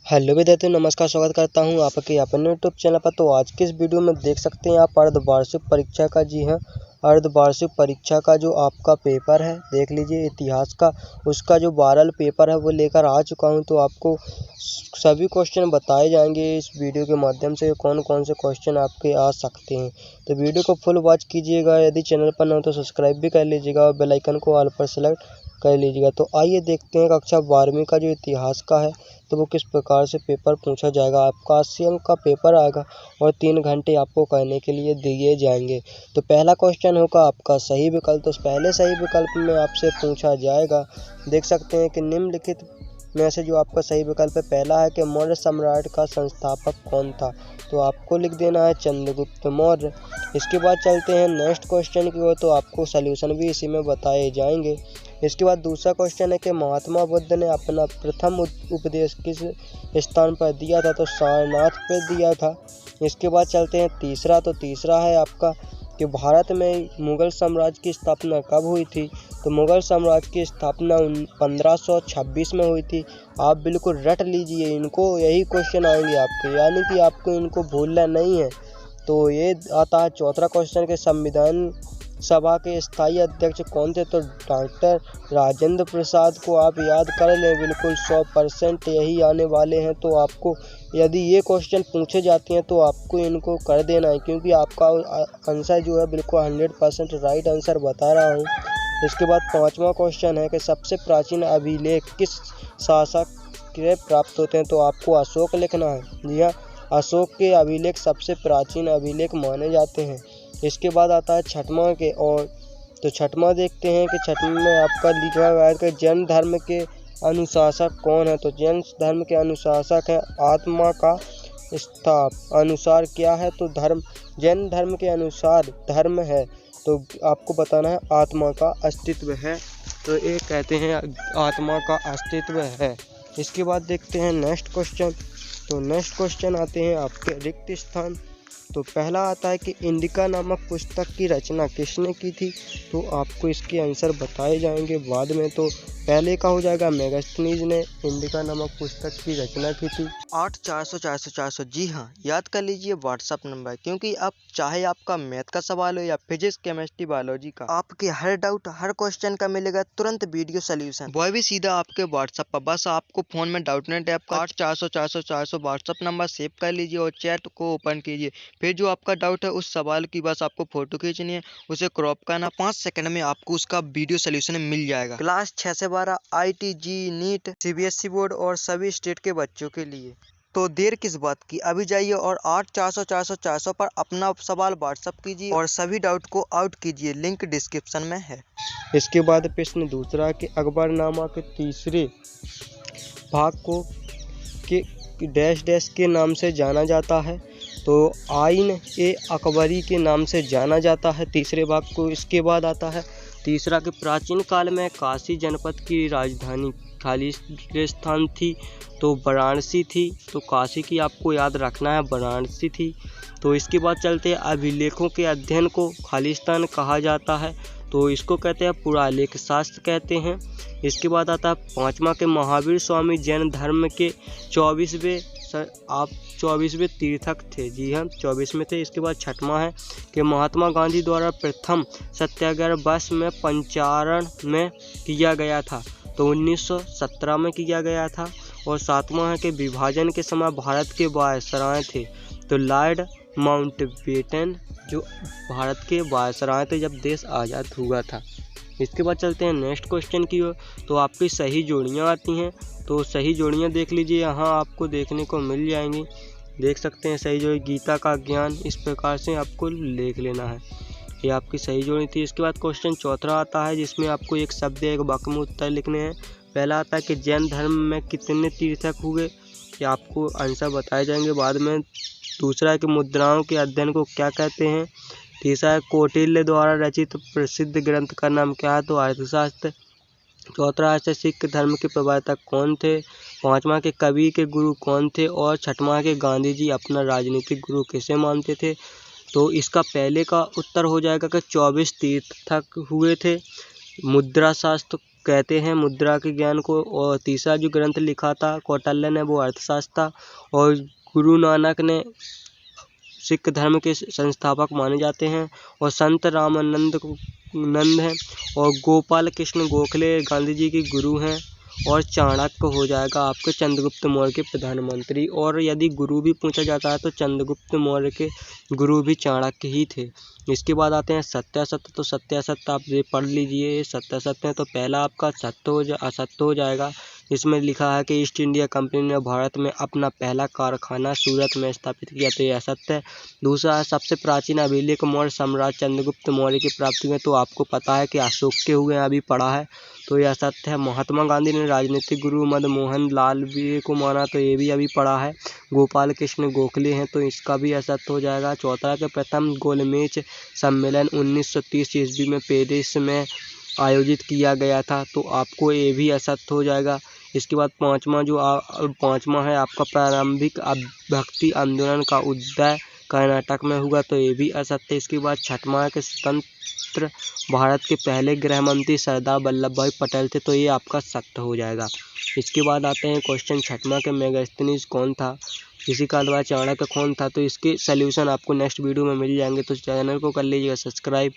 Hello विद्यार्थियों, नमस्कार। स्वागत करता हूं आपके अपने यूट्यूब चैनल पर। तो आज के इस वीडियो में देख सकते हैं आप अर्धवार्षिक परीक्षा का, जी हां, अर्धवार्षिक परीक्षा का जो आपका पेपर है, देख लीजिए इतिहास का, उसका जो वायरल पेपर है वो लेकर आ चुका हूं। तो आपको सभी क्वेश्चन बताए जाएंगे इस वीडियो के माध्यम से, कौन कौन से क्वेश्चन आपके आ सकते हैं। तो वीडियो को फुल वॉच कीजिएगा। यदि चैनल पर न हो तो सब्सक्राइब भी कर लीजिएगा और बेल आइकन को ऑल पर सेलेक्ट कर लीजिएगा। तो आइए देखते हैं कक्षा 12वीं का जो इतिहास का है तो वो किस प्रकार से पेपर पूछा जाएगा। आपका 80 अंक का पेपर आएगा और 3 घंटे आपको करने के लिए दिए जाएंगे। तो पहला क्वेश्चन होगा आपका सही विकल्प। तो पहले सही विकल्प में आपसे पूछा जाएगा, देख सकते हैं कि निम्नलिखित में से जो आपका सही विकल्प है, पहला है कि मौर्य सम्राट का संस्थापक कौन था। तो आपको लिख देना है चंद्रगुप्त मौर्य। इसके बाद चलते हैं नेक्स्ट क्वेश्चन की ओर। तो आपको सल्यूशन भी इसी में बताए जाएंगे। इसके बाद दूसरा क्वेश्चन है कि महात्मा बुद्ध ने अपना प्रथम उपदेश किस स्थान पर दिया था। तो सारनाथ पर दिया था। इसके बाद चलते हैं तीसरा। तो तीसरा है आपका कि भारत में मुगल साम्राज्य की स्थापना कब हुई थी। तो मुगल साम्राज्य की स्थापना 1526 में हुई थी। आप बिल्कुल रट लीजिए इनको, यही क्वेश्चन आएंगे आपके, यानी कि आपको इनको भूलना नहीं है। तो ये आता है चौथा क्वेश्चन के संविधान सभा के स्थायी अध्यक्ष कौन थे। तो डॉक्टर राजेंद्र प्रसाद को आप याद कर लें, बिल्कुल 100% यही आने वाले हैं। तो आपको यदि ये क्वेश्चन पूछे जाते हैं तो आपको इनको कर देना है, क्योंकि आपका आंसर जो है बिल्कुल 100% राइट आंसर बता रहा हूँ। इसके बाद पांचवा क्वेश्चन है कि सबसे प्राचीन अभिलेख किस शासक के प्राप्त होते हैं। तो आपको अशोक लिखना है। जी हाँ, अशोक के अभिलेख सबसे प्राचीन अभिलेख माने जाते हैं। इसके बाद आता है छठवां के, और तो छठवां देखते हैं कि छठवें में आपका लिखा हुआ है कि जैन धर्म के अनुशासक कौन है। तो जैन धर्म के अनुशासक है आत्मा का स्थाप। अनुसार क्या है। तो धर्म, जैन धर्म के अनुसार धर्म है, तो आपको बताना है आत्मा का अस्तित्व है। तो ये कहते हैं आत्मा का अस्तित्व है। इसके बाद देखते हैं नेक्स्ट क्वेश्चन। तो नेक्स्ट क्वेश्चन आते हैं आपके रिक्त स्थान। तो पहला आता है कि इंडिका नामक पुस्तक की रचना किसने की थी। तो आपको इसके आंसर बताए जाएंगे बाद में। तो पहले का हो जाएगा मेगास्थनीज ने इंडिका नामक पुस्तक की रचना की थी। 8400 जी हाँ, याद कर लीजिए व्हाट्सअप नंबर, क्योंकि अब चाहे आपका मैथ का सवाल हो या फिजिक्स केमिस्ट्री बायोलॉजी का, आपके हर डाउट हर क्वेश्चन का मिलेगा तुरंत वीडियो सोल्यूशन, वो भी सीधा आपके व्हाट्सअप पर। बस आपको फोन में डाउटनेट ऐप का 8400 व्हाट्सअप नंबर सेव कर लीजिए और चैट को ओपन कीजिए। फिर जो आपका डाउट है उस सवाल की बस आपको फोटो खींचनी है, उसे क्रॉप करना, 5 सेकंड में आपको उसका वीडियो सोल्यूशन मिल जाएगा। क्लास 6 से 12 IIT, नीट, CBSE बोर्ड और सभी स्टेट के बच्चों के लिए। तो देर किस बात की, अभी जाइए और 8400 पर अपना सवाल व्हाट्सअप कीजिए और सभी डाउट को आउट कीजिए, लिंक डिस्क्रिप्शन में है। इसके बाद प्रश्न दूसरा कि अकबरनामा के तीसरे भाग को के डैश डैश के नाम से जाना जाता है। तो आइन-ए-अकबरी के नाम से जाना जाता है तीसरे भाग को। इसके बाद आता है तीसरा कि प्राचीन काल में काशी जनपद की राजधानी खालिस्तान थी। तो वाराणसी थी। तो काशी की आपको याद रखना है, वाराणसी थी। तो इसके बाद चलते हैं अभिलेखों के अध्ययन को खालिस्तान कहा जाता है। तो इसको कहते हैं पुरालेख शास्त्र कहते हैं। इसके बाद आता है पांचवा के महावीर स्वामी जैन धर्म के 24वें तीर्थक थे। जी हाँ, 24 में थे। इसके बाद छठवां है कि महात्मा गांधी द्वारा प्रथम सत्याग्रह वर्ष में पंचारण में किया गया था। तो 1917 में किया गया था। और सातवां है कि विभाजन के समय भारत के वायसराय थे। तो लॉर्ड माउंटबेटन जो भारत के वायसराय थे जब देश आज़ाद हुआ था। इसके बाद चलते हैं नेक्स्ट क्वेश्चन की ओर। तो आपकी सही जोड़ियाँ आती हैं। तो सही जोड़ियाँ देख लीजिए, यहाँ आपको देखने को मिल जाएंगी। देख सकते हैं सही जोड़ी, गीता का ज्ञान, इस प्रकार से आपको लिख लेना है। ये आपकी सही जोड़ी थी। इसके बाद क्वेश्चन चौथा आता है जिसमें आपको एक शब्द एक वाक्य में उत्तर लिखने हैं। पहला आता है कि जैन धर्म में कितने तीर्थक हुए, ये आपको आंसर बताए जाएंगे बाद में। दूसरा है कि मुद्राओं के अध्ययन को क्या कहते हैं। तीसरा है कौटिल्य द्वारा रचित प्रसिद्ध ग्रंथ का नाम क्या है। तो अर्थशास्त्र। चौथा है सिख धर्म के प्रवर्तक कौन थे। पांचवा के कवि के गुरु कौन थे। और छठवां के गांधी जी अपना राजनीतिक गुरु किसे मानते थे। तो इसका पहले का उत्तर हो जाएगा कि 24 तीर्थक हुए थे। मुद्रा शास्त्र कहते हैं मुद्रा के ज्ञान को। और तीसरा जो ग्रंथ लिखा था कौटिल्य ने वो अर्थशास्त्र था। और गुरु नानक ने सिख धर्म के संस्थापक माने जाते हैं। और संत रामानंद नंद हैं। और गोपाल कृष्ण गोखले गांधी जी के गुरु हैं। और चाणक्य हो जाएगा आपके चंद्रगुप्त मौर्य के प्रधानमंत्री। और यदि गुरु भी पूछा जाता है तो चंद्रगुप्त मौर्य के गुरु भी चाणक्य ही थे। इसके बाद आते हैं सत्यासत्य। तो सत्यासत्य आप ये पढ़ लीजिए। सत्यासत्य तो पहला आपका असत्य हो जाएगा। इसमें लिखा है कि ईस्ट इंडिया कंपनी ने भारत में अपना पहला कारखाना सूरत में स्थापित किया, तो यह असत्य है। दूसरा है सबसे प्राचीन अभिलेख मौर्य सम्राट चंद्रगुप्त मौर्य की प्राप्ति में, तो आपको पता है कि अशोक के हुए हैं, अभी पढ़ा है, तो यह सत्य है। महात्मा गांधी ने राजनीतिक गुरु मदनमोहन लालवीय को माना, तो ये भी अभी पढ़ा है। गोपाल कृष्ण गोखले हैं, तो इसका भी असत्य हो जाएगा। चौथा के प्रथम गोलमेज सम्मेलन 1930 ईस्वी में पेरिस में आयोजित किया गया था, तो आपको ये भी असत्य हो जाएगा। इसके बाद पाँचवा है आपका प्रारंभिक भक्ति आंदोलन का उदय कर्नाटक में हुआ, तो ये भी असत्य है। इसके बाद छठवां है कि स्वतंत्र भारत के पहले गृह मंत्री सरदार वल्लभ भाई पटेल थे, तो ये आपका सत्य हो जाएगा। इसके बाद आते हैं क्वेश्चन छठवां के मेगास्थनीज कौन था, इसी का द्वारा चाणक्य कौन था, तो इसके सल्यूशन आपको नेक्स्ट वीडियो में मिल जाएंगे। तो चैनल को कर लीजिएगा सब्सक्राइब,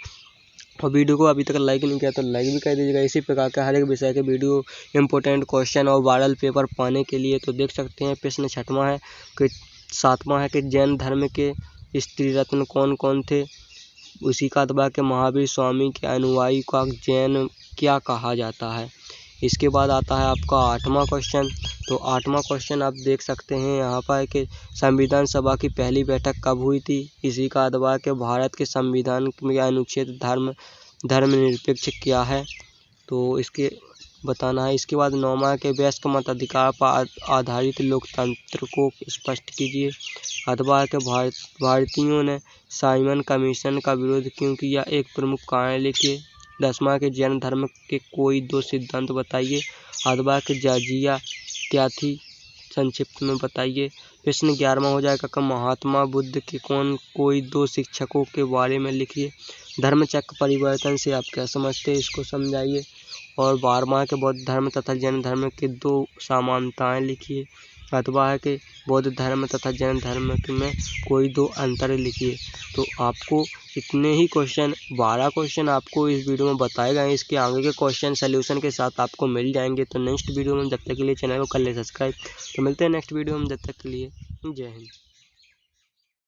और वीडियो को अभी तक लाइक नहीं किया तो लाइक भी कर दीजिएगा। इसी प्रकार के हर एक विषय के वीडियो, इंपॉर्टेंट क्वेश्चन और वायरल पेपर पाने के लिए तो देख सकते हैं। प्रश्न छठवां है कि सातवां है कि जैन धर्म के स्त्री रत्न कौन कौन थे, उसी का अथवा के महावीर स्वामी के अनुयायी का जैन क्या कहा जाता है। इसके बाद आता है आपका आठवां क्वेश्चन। तो आठवां क्वेश्चन आप देख सकते हैं यहाँ पर कि संविधान सभा की पहली बैठक कब हुई थी, इसी का अथवा के भारत के संविधान में अनुच्छेद धर्मनिरपेक्ष क्या है, तो इसके बताना है। इसके बाद नौवां के वयस्क मताधिकार पर आधारित लोकतंत्र को स्पष्ट कीजिए, अथवा के भारतीयों ने साइमन कमीशन का विरोध क्यों किया, एक प्रमुख कारण लिखिए। 10वां के जैन धर्म के कोई दो सिद्धांत बताइए, अथवा के जाजिया क्या थी, संक्षिप्त में बताइए। प्रश्न 11वां हो जाएगा कि महात्मा बुद्ध के कोई दो शिक्षकों के बारे में लिखिए। धर्मचक्र परिवर्तन से आप क्या समझते हैं, इसको समझाइए। और 12वां के बौद्ध धर्म तथा जैन धर्म के दो समानताएं लिखिए, अथवा है कि बौद्ध धर्म तथा जैन धर्म में कोई दो अंतर लिखिए। तो आपको इतने ही क्वेश्चन 12 क्वेश्चन आपको इस वीडियो में बताए गए हैं। इसके आगे के क्वेश्चन सल्यूशन के साथ आपको मिल जाएंगे। तो नेक्स्ट वीडियो में जब तक के लिए चैनल को कर ले सब्सक्राइब। तो मिलते हैं नेक्स्ट वीडियो में, जब तक के लिए जय हिंद।